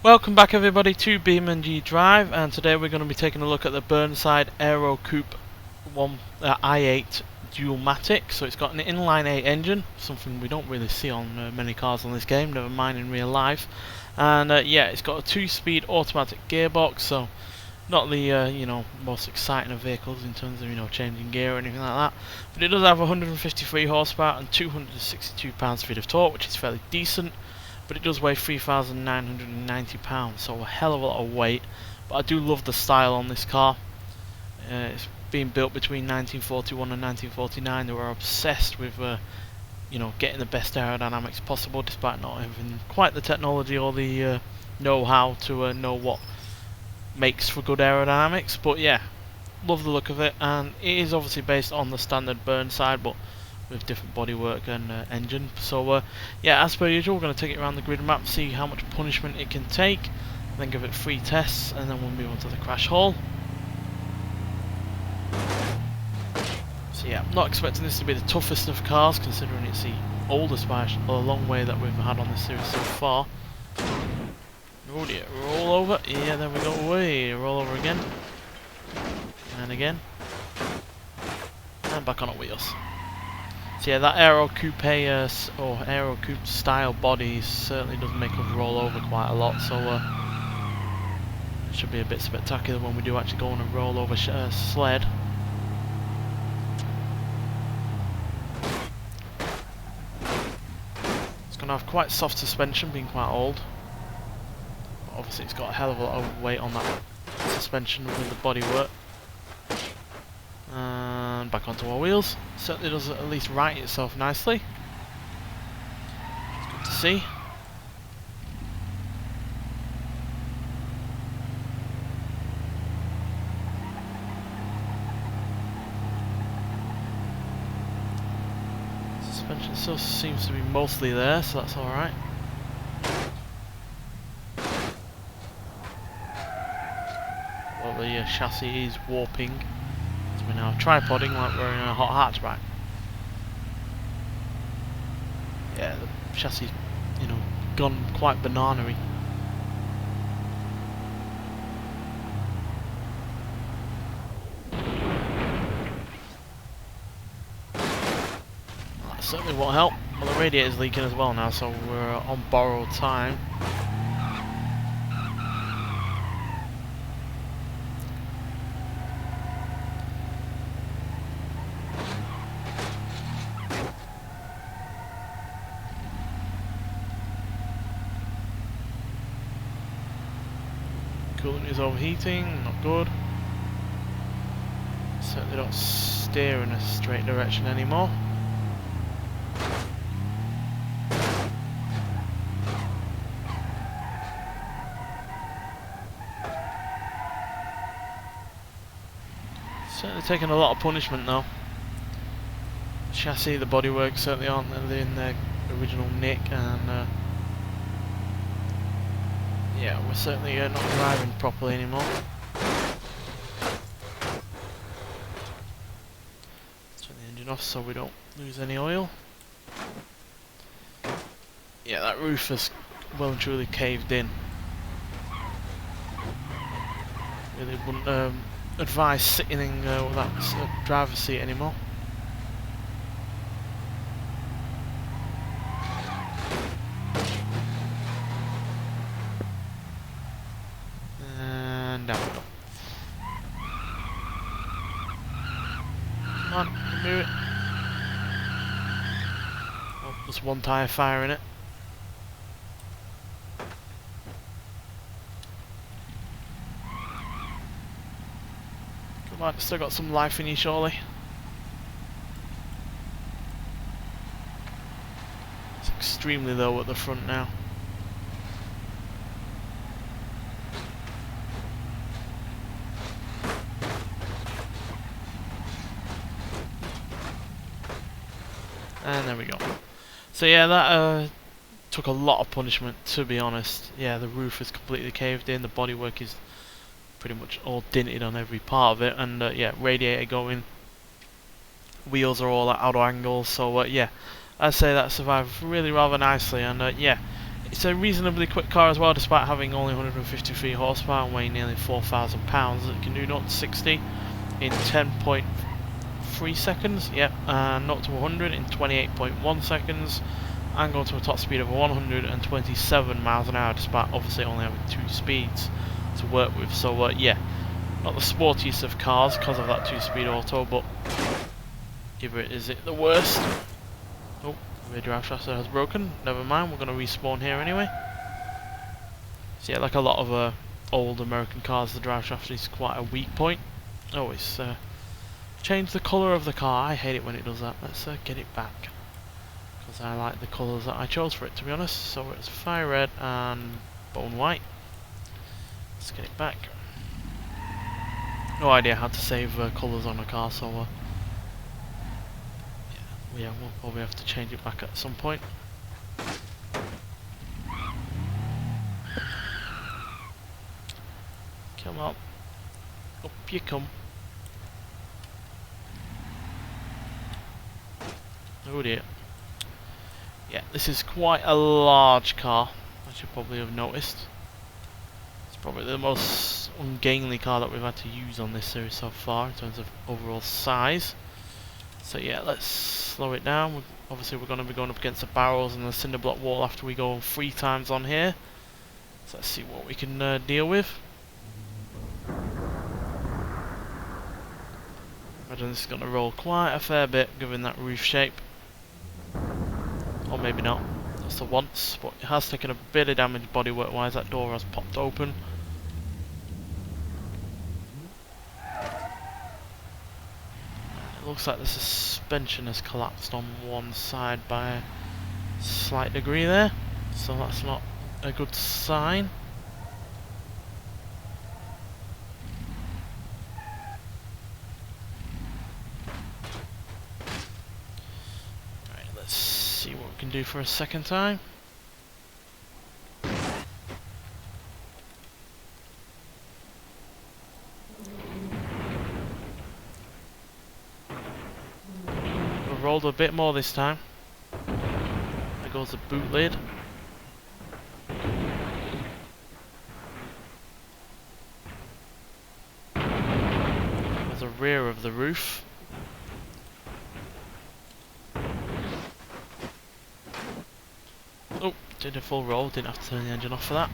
Welcome back everybody to BeamNG.drive, and today we're going to be taking a look at the Burnside AeroCoupe i8 Dual-Matic. So it's got an inline 8 engine, something we don't really see on many cars on this game, never mind in real life. And yeah, it's got a 2-speed automatic gearbox, so not the most exciting of vehicles in terms of changing gear or anything like that. But it does have 153 horsepower and 262 pounds-feet of torque, which is fairly decent. But it does weigh 3,990 pounds, so a hell of a lot of weight. But I do love the style on this car. It's been built between 1941 and 1949. They were obsessed with getting the best aerodynamics possible, despite not having quite the technology or the know-how to know what makes for good aerodynamics. But yeah, love the look of it, and it is obviously based on the standard Burnside, but with different bodywork and engine. So yeah, as per usual, we're going to take it around the grid map, see how much punishment it can take, then give it 3 tests, and then we'll move on to the crash hall. So yeah, I'm not expecting this to be the toughest of cars, considering it's the oldest by a long way that we've had on this series so far. Oh dear, roll over. Yeah, there we go. Away, roll over again, and again, and back on our wheels. So yeah, that AeroCoupe or AeroCoupe style body certainly does make us roll over quite a lot, so it should be a bit spectacular when we do actually go on a roll over sled. It's going to have quite soft suspension, being quite old. But obviously it's got a hell of a lot of weight on that suspension with the bodywork. And back onto our wheels. Certainly does at least right itself nicely. It's good to see. Suspension still seems to be mostly there, so that's alright. Well, the chassis is warping. We're now tripoding like we're in a hot hatchback. Yeah, the chassis, gone quite banana-y. That certainly won't help. Well, the radiator's leaking as well now, so we're on borrowed time. Coolant is overheating, not good. Certainly don't steer in a straight direction anymore. Certainly taking a lot of punishment though. The chassis, the bodywork certainly aren't in their original nick, and yeah, we're certainly not driving properly anymore. Turn the engine off so we don't lose any oil. Yeah, that roof has well and truly caved in. Really wouldn't advise sitting in with that driver's seat anymore. Down we go. Come on, move it. Oh, there's one tyre fire in it. Come on, still got some life in you surely. It's extremely low at the front now. And there we go. So yeah, that took a lot of punishment, to be honest. Yeah, the roof is completely caved in, the bodywork is pretty much all dinted on every part of it, and yeah, radiator going, wheels are all at auto angles, so yeah, I'd say that survived really rather nicely, and yeah, It's a reasonably quick car as well, despite having only 153 horsepower and weighing nearly 4,000 pounds. It can do 0 to 60 in 10.3 seconds, yep, and 0 to 100 in 28.1 seconds, and go to a top speed of 127 miles an hour, despite obviously only having 2 speeds to work with. So yeah, not the sportiest of cars because of that 2-speed auto, but is it the worst? Oh, rear drive shaft has broken. Never mind, we're going to respawn here anyway. So yeah, like a lot of old American cars, the drive shaft is quite a weak point. Oh, it's changed the colour of the car. I hate it when it does that. Let's get it back, because I like the colours that I chose for it, to be honest. So it's fire red and bone white. Let's get it back. No idea how to save colours on a car, so yeah, we'll probably have to change it back at some point. Come on, up you come. Oh dear. Yeah, this is quite a large car, as you probably have noticed. It's probably the most ungainly car that we've had to use on this series so far in terms of overall size. So yeah, let's slow it down. Obviously we're going to be going up against the barrels and the cinder block wall after we go 3 times on here. So let's see what we can deal with. Imagine this is going to roll quite a fair bit given that roof shape. Or maybe not. That's the once, but it has taken a bit of damage bodywork wise. That door has popped open. It looks like the suspension has collapsed on one side by a slight degree there, so that's not a good sign. Right, let's see what we can do for a second time. We've rolled a bit more this time. There goes the boot lid. There's the rear of the roof. Oh, did a full roll, didn't have to turn the engine off for that.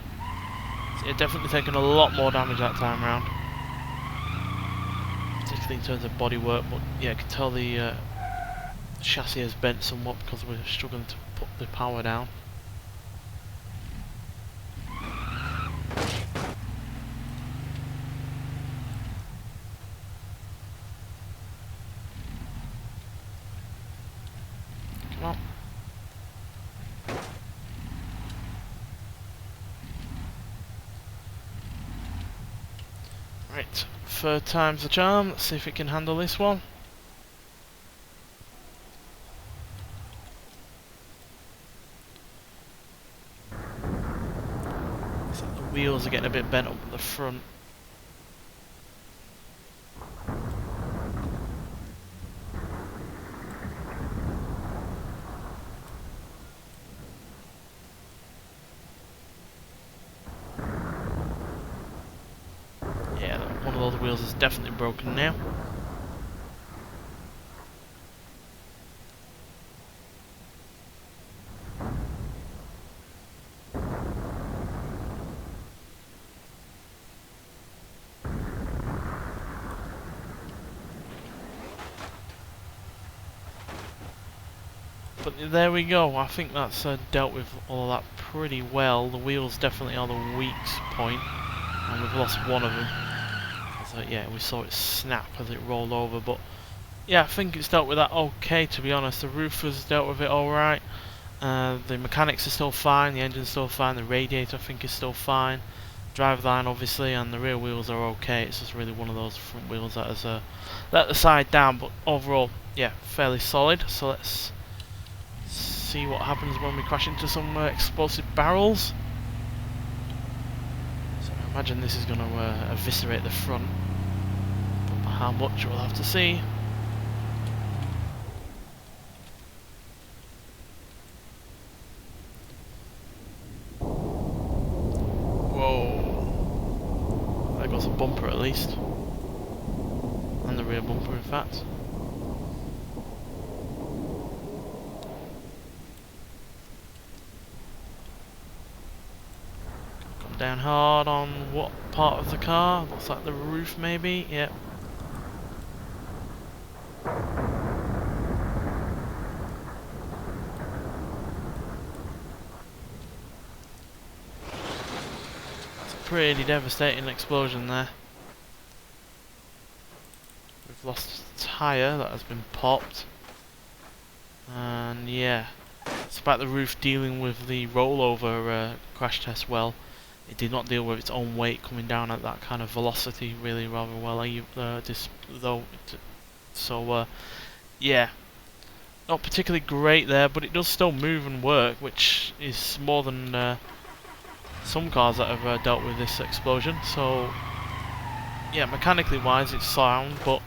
So yeah, definitely taken a lot more damage that time round. Particularly in terms of bodywork, but yeah, I can tell the chassis has bent somewhat because we're struggling to put the power down. Come on. Right, 3rd time's the charm. Let's see if it can handle this one. Looks like the wheels are getting a bit bent up at the front. Yeah, one of those wheels is definitely broken now. But there we go, I think that's dealt with all of that pretty well. The wheels definitely are the weak point, and we've lost one of them. So yeah, we saw it snap as it rolled over, but yeah, I think it's dealt with that okay, to be honest. The roof has dealt with it alright. The mechanics are still fine, the engine's still fine, the radiator I think is still fine. Driveline obviously, and the rear wheels are okay. It's just really one of those front wheels that has let the side down, but overall, yeah, fairly solid. So let's see what happens when we crash into some explosive barrels. So I imagine this is going to eviscerate the front, but how much we'll have to see. goes the bumper at least. And the rear bumper, in fact. Come down hard on what part of the car? Looks like the roof, maybe. Yep. Pretty devastating explosion there. We've lost a tyre that has been popped. And yeah, despite the roof dealing with the rollover crash test well, it did not deal with its own weight coming down at that kind of velocity really rather well. Yeah, not particularly great there, but it does still move and work, which is more than some cars that have dealt with this explosion. So yeah, mechanically wise it's sound, but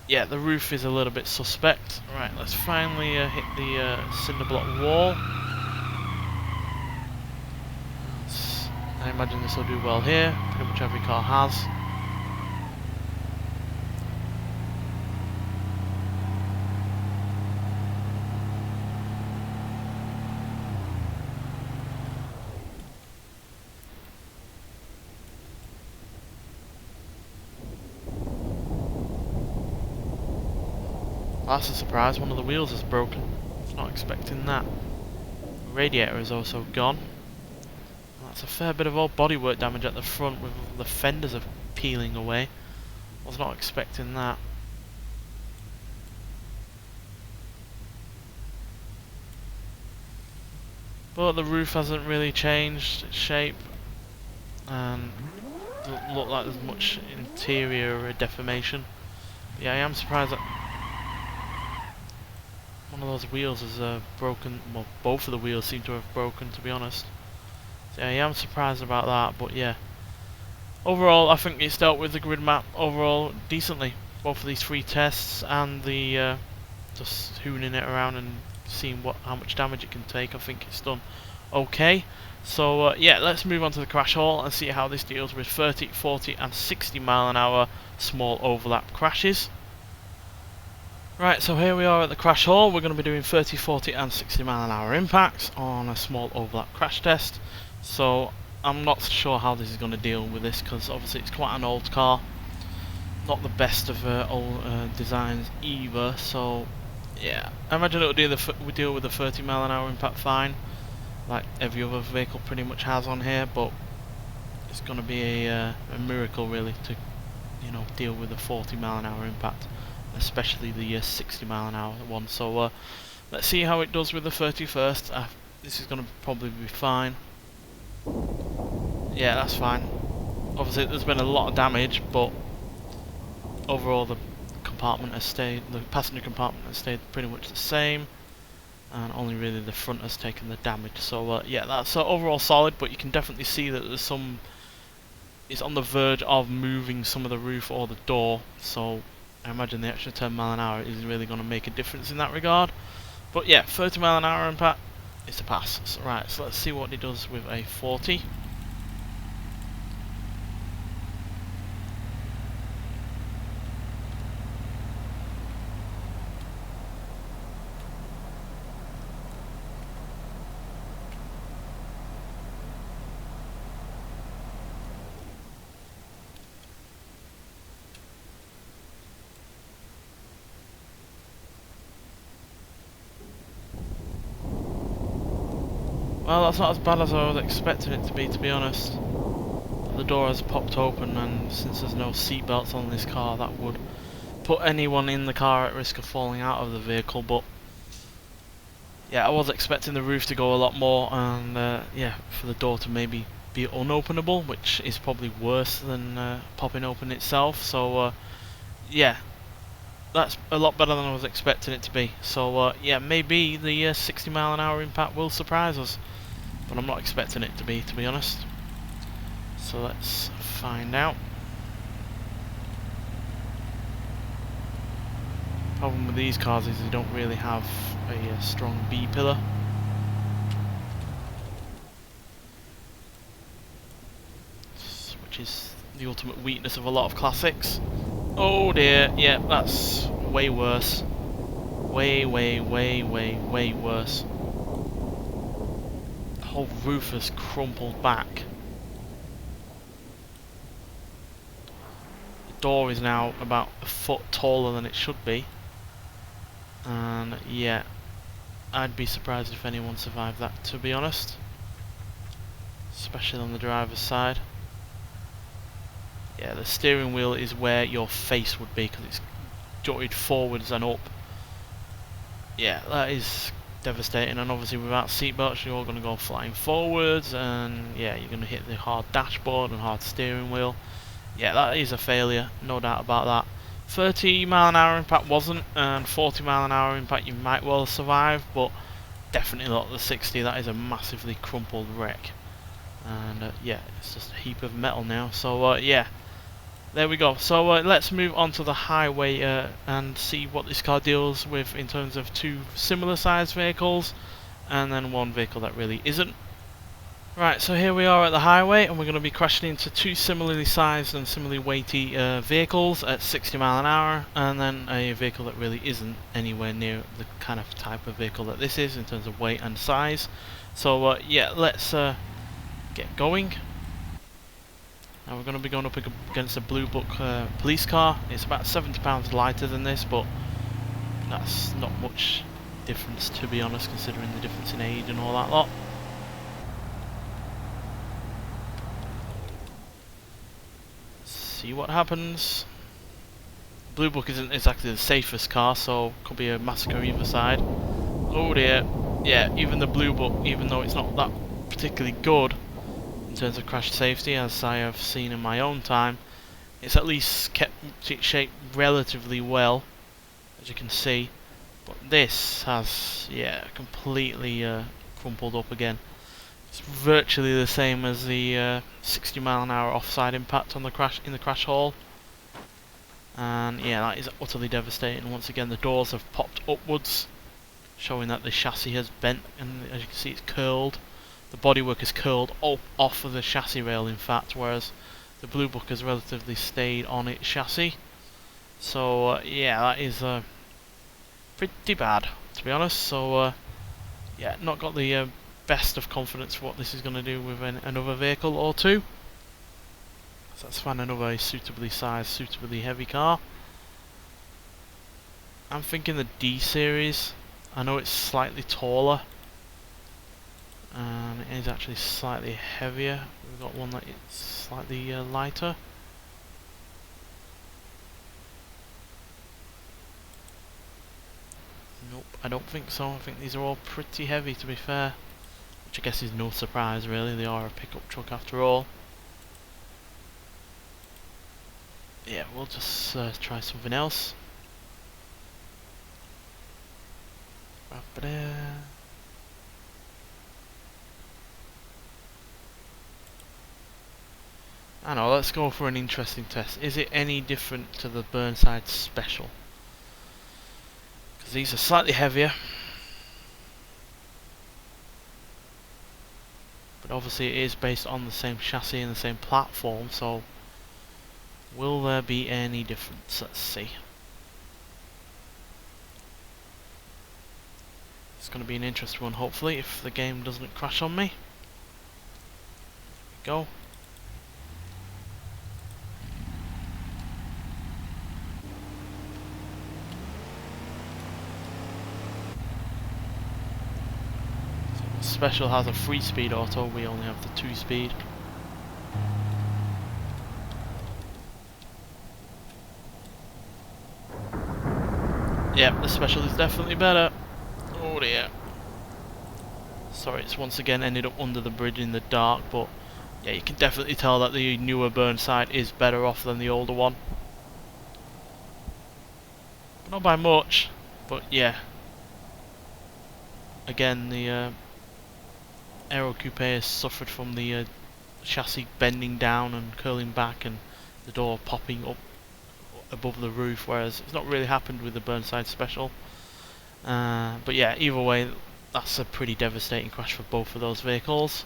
yeah, the roof is a little bit suspect. Right, let's finally hit the cinder block wall. I imagine this will do well here. Pretty much every car has. That's a surprise, one of the wheels is broken. I was not expecting that. The radiator is also gone. That's a fair bit of old bodywork damage at the front with the fenders are peeling away. Was not expecting that. But the roof hasn't really changed its shape. And doesn't look like there's much interior deformation. But yeah, I am surprised that one of those wheels is broken. Well, both of the wheels seem to have broken, to be honest. So yeah, I am surprised about that, but yeah. Overall, I think it's dealt with the grid map overall decently. Both of these three tests and the just hooning it around and seeing how much damage it can take. I think it's done okay. So yeah, let's move on to the crash hall and see how this deals with 30, 40 and 60 mile an hour small overlap crashes. Right, so here we are at the crash hall. We're going to be doing 30, 40 and 60 mile an hour impacts on a small overlap crash test. So I'm not sure how this is going to deal with this, because obviously it's quite an old car. Not the best of old designs either, so yeah. I imagine it will deal with the 30 mile an hour impact fine, like every other vehicle pretty much has on here, but it's going to be a miracle really to, you know, deal with a 40 mile an hour impact, especially the 60 mile an hour one. So let's see how it does with the 30 first. This is going to probably be fine. Yeah, that's fine. Obviously there's been a lot of damage, but overall the passenger compartment has stayed pretty much the same, and only really the front has taken the damage. So yeah, that's overall solid, but you can definitely see that there's it's on the verge of moving some of the roof or the door, so I imagine the extra 10 mile an hour is really going to make a difference in that regard. But yeah, 30 mile an hour impact, it's a pass. So, right, so let's see what it does with a 40. Well, that's not as bad as I was expecting it to be honest. The door has popped open, and since there's no seat belts on this car, that would put anyone in the car at risk of falling out of the vehicle. But yeah, I was expecting the roof to go a lot more, and yeah, for the door to maybe be unopenable, which is probably worse than popping open itself. So yeah, that's a lot better than I was expecting it to be. So yeah, maybe the 60 mile an hour impact will surprise us, but I'm not expecting it to be honest. So let's find out. Problem with these cars is they don't really have a strong B pillar. Which is the ultimate weakness of a lot of classics. Oh dear, yeah, that's way worse. Way worse. The whole roof has crumpled back. The door is now about a foot taller than it should be. And yeah, I'd be surprised if anyone survived that, to be honest. Especially on the driver's side. Yeah, the steering wheel is where your face would be because it's jutted forwards and up. Yeah, that is devastating, and obviously without seatbelts you're all going to go flying forwards, and yeah, you're going to hit the hard dashboard and hard steering wheel. Yeah, that is a failure, no doubt about that. 30 mile an hour impact wasn't, and 40 mile an hour impact you might well survive, but definitely not the 60. That is a massively crumpled wreck. And yeah, it's just a heap of metal now. So yeah, there we go. So let's move on to the highway and see what this car deals with in terms of two similar sized vehicles and then one vehicle that really isn't. Right, so here we are at the highway, and we're going to be crashing into two similarly sized and similarly weighty vehicles at 60 mile an hour, and then a vehicle that really isn't anywhere near the kind of type of vehicle that this is in terms of weight and size. So yeah, let's get going. Now we're going to be going up against a Blue Book police car. It's about 70 pounds lighter than this, but that's not much difference, to be honest, considering the difference in age and all that lot. See what happens. Blue Book isn't exactly the safest car, so could be a massacre either side. Oh dear. Yeah, even the Blue Book, even though it's not that particularly good in terms of crash safety, as I have seen in my own time, it's at least kept its shape relatively well, as you can see. But this has, yeah, completely crumpled up again. It's virtually the same as the 60 mile an hour offside impact on the crash in the crash hall. And yeah, that is utterly devastating. Once again, the doors have popped upwards, showing that the chassis has bent, and as you can see, it's curled. The bodywork is curled up off of the chassis rail, in fact, whereas the Blue Book has relatively stayed on its chassis. So yeah, that is pretty bad, to be honest. So yeah, not got the best of confidence for what this is going to do with another vehicle or two. So let's find another suitably sized, suitably heavy car. I'm thinking the D series. I know it's slightly taller, and it is actually slightly heavier. We've got one that is slightly lighter. Nope, I don't think so. I think these are all pretty heavy, to be fair. Which I guess is no surprise, really. They are a pickup truck after all. Yeah, we'll just try something else. I know, let's go for an interesting test. Is it any different to the Burnside Special? Because these are slightly heavier. But obviously it is based on the same chassis and the same platform, so will there be any difference? Let's see. It's going to be an interesting one, hopefully, if the game doesn't crash on me. There we go. Special has a 3-speed auto, we only have the 2-speed. Yep, the Special is definitely better. Oh dear. Sorry, it's once again ended up under the bridge in the dark, but yeah, you can definitely tell that the newer Burnside is better off than the older one. Not by much, but yeah. Again, the AeroCoupe has suffered from the chassis bending down and curling back and the door popping up above the roof, whereas it's not really happened with the Burnside Special. But yeah, either way, that's a pretty devastating crash for both of those vehicles.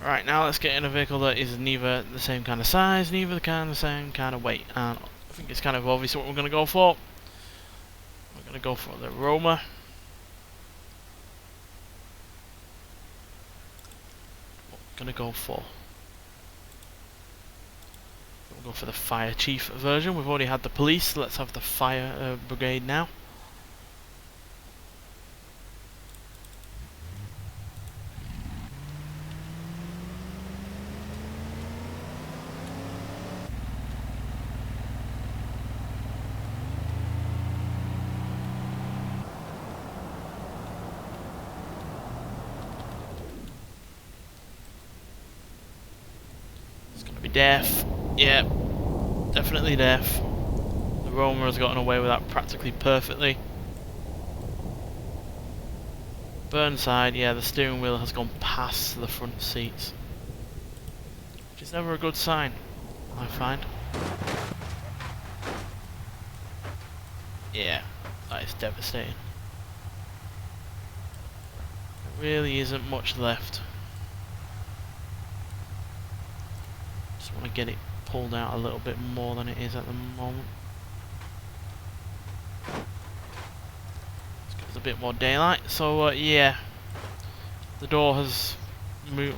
Right, now let's get in a vehicle that is neither the same kind of size, neither the same kind of weight. And I think it's kind of obvious what we're going to go for. We're going to go for the Roma. What we're going to go for? We'll go for the Fire Chief version. We've already had the police, let's have the Fire Brigade now. It's going to be deaf. Yeah, definitely deaf. The Roma has gotten away with that practically perfectly. Burnside, yeah, the steering wheel has gone past the front seats, which is never a good sign, I find. Yeah, that is devastating. There really isn't much left. Just want to get it pulled out a little bit more than it is at the moment. Let's give us a bit more daylight. So yeah, the door has moved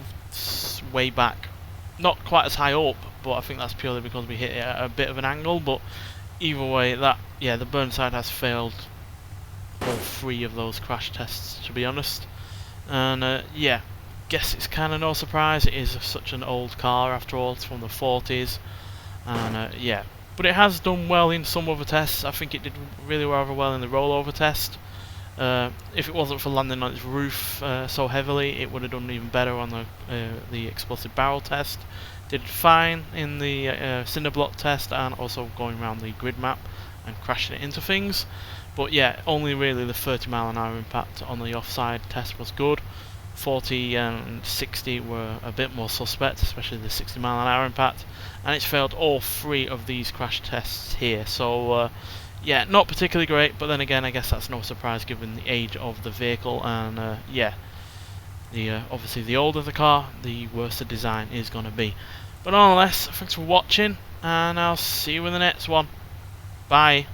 way back. Not quite as high up, but I think that's purely because we hit it at a bit of an angle. But either way, the Burnside has failed all 3 of those crash tests, to be honest. And yeah, guess it's kind of no surprise. It is such an old car after all. It's from the 40s, and yeah, but it has done well in some other tests. I think it did really rather well in the rollover test. If it wasn't for landing on its roof so heavily, it would have done even better on the explosive barrel test. Did fine in the cinder block test, and also going around the grid map and crashing it into things. But yeah, only really the 30-mile-an-hour impact on the offside test was good. 40 and 60 were a bit more suspect, especially the 60-mile-an-hour impact, and it's failed all 3 of these crash tests here. So yeah, not particularly great, but then again, I guess that's no surprise given the age of the vehicle, and yeah, obviously the older the car, the worse the design is going to be. But nonetheless, thanks for watching, and I'll see you in the next one. Bye.